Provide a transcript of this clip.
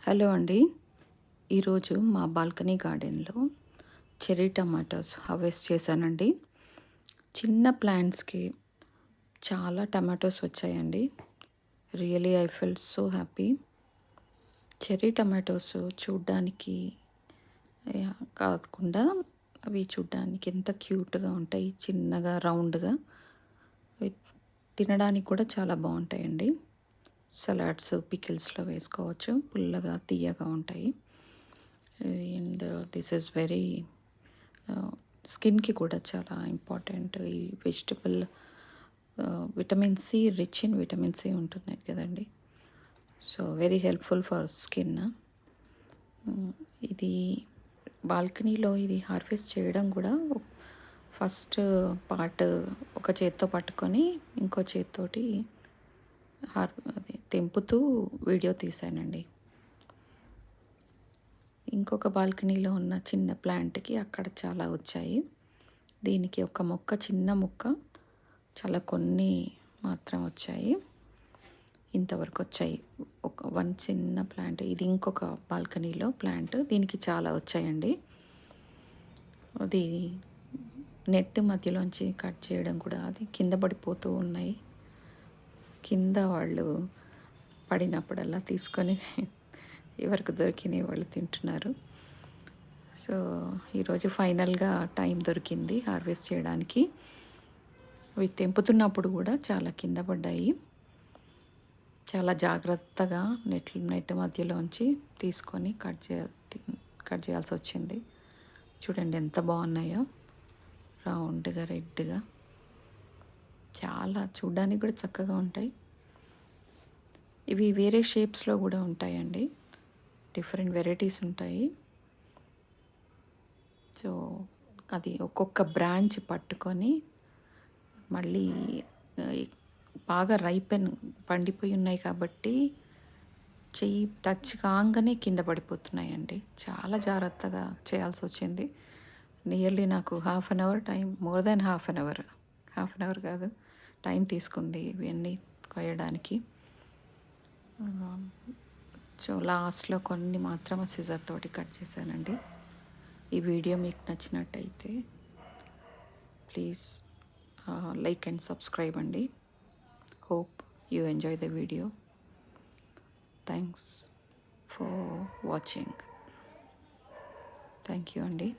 Hello అండి. ఈరోజు మా బాల్కనీ గార్డెన్‌లో చెర్రీ టమాటోస్ హార్వెస్ట్ చేశానండి. చిన్న ప్లాంట్స్‌కి చాలా టమాటోస్ వచ్చాయండి. Really I felt so happy. Cherry tomatoes చూడ్డానికి కాకుండా అవి చూడ్డానికి ఎంత క్యూట్‌గా ఉంటాయి. చిన్నగా, రౌండ్‌గా. అవి తినడానికి కూడా చాలా బావుంటాయండి. సలాడ్స్, పికిల్స్‌లో వేసుకోవచ్చు. పుల్లగా, తియ్యగా ఉంటాయి. అండ్ దిస్ ఈజ్ వెరీ స్కిన్‌కి కూడా చాలా ఇంపార్టెంట్. ఈ vegetable vitamin C, rich in vitamin C ఉంటుంది కదండి. So very helpful for skin. ఇది బాల్కనీలో ఇది హార్వెస్ట్ చేయడం కూడా ఫస్ట్ పార్ట్ ఒక చేత్తో పట్టుకొని ఇంకో చేత్తోటి అది తెంపుతూ వీడియో తీశానండి. ఇంకొక బాల్కనీలో ఉన్న చిన్న ప్లాంట్‌కి అక్కడ చాలా వచ్చాయి. దీనికి ఒక మొక్క, చిన్న మొక్క, చాలా కొన్ని మాత్రం వచ్చాయి. ఇంతవరకు వచ్చాయి. వన్ చిన్న ప్లాంట్. ఇది ఇంకొక బాల్కనీలో ప్లాంట్. దీనికి చాలా వచ్చాయండి. అది నెట్ మధ్యలోంచి కట్ చేయడం కూడా అది కింద పడిపోతూ ఉన్నాయి. కింద వాళ్ళు పడినప్పుడల్లా తీసుకొని ఎవరికి దొరికినవి వాళ్ళు తింటున్నారు. సో ఈరోజు ఫైనల్గా టైం దొరికింది హార్వెస్ట్ చేయడానికి. అవి తెంపుతున్నప్పుడు కూడా చాలా కింద పడ్డాయి. చాలా జాగ్రత్తగా నెట్ మధ్యలోంచి తీసుకొని కట్ చేయాల్సి వచ్చింది. చూడండి ఎంత బాగున్నాయో, రౌండ్గా, రెడ్గా. చాలా చూడ్డానికి కూడా చక్కగా ఉంటాయి. ఇవి వేరే షేప్స్లో కూడా ఉంటాయండి. డిఫరెంట్ వెరైటీస్ ఉంటాయి. సో అది ఒక్కొక్క బ్రాంచ్ పట్టుకొని మళ్ళీ బాగా పండిపోయి ఉన్నాయి కాబట్టి చెయ్యి టచ్ కాగానే కింద పడిపోతున్నాయండి. చాలా జాగ్రత్తగా చేయాల్సి వచ్చింది. నియర్లీ నాకు half an hour time, more than half an hour కాదు, టైం తీసుకుంది ఇవన్నీ కోయడానికి. సో లాస్ట్లో కొన్ని మాత్రం సిజర్ తోటి కట్ చేశానండి. ఈ వీడియో మీకు నచ్చినట్టయితే ప్లీజ్ లైక్ అండ్ సబ్స్క్రైబ్ అండి. Hope you enjoy the video. Thanks for watching. Thank you అండి.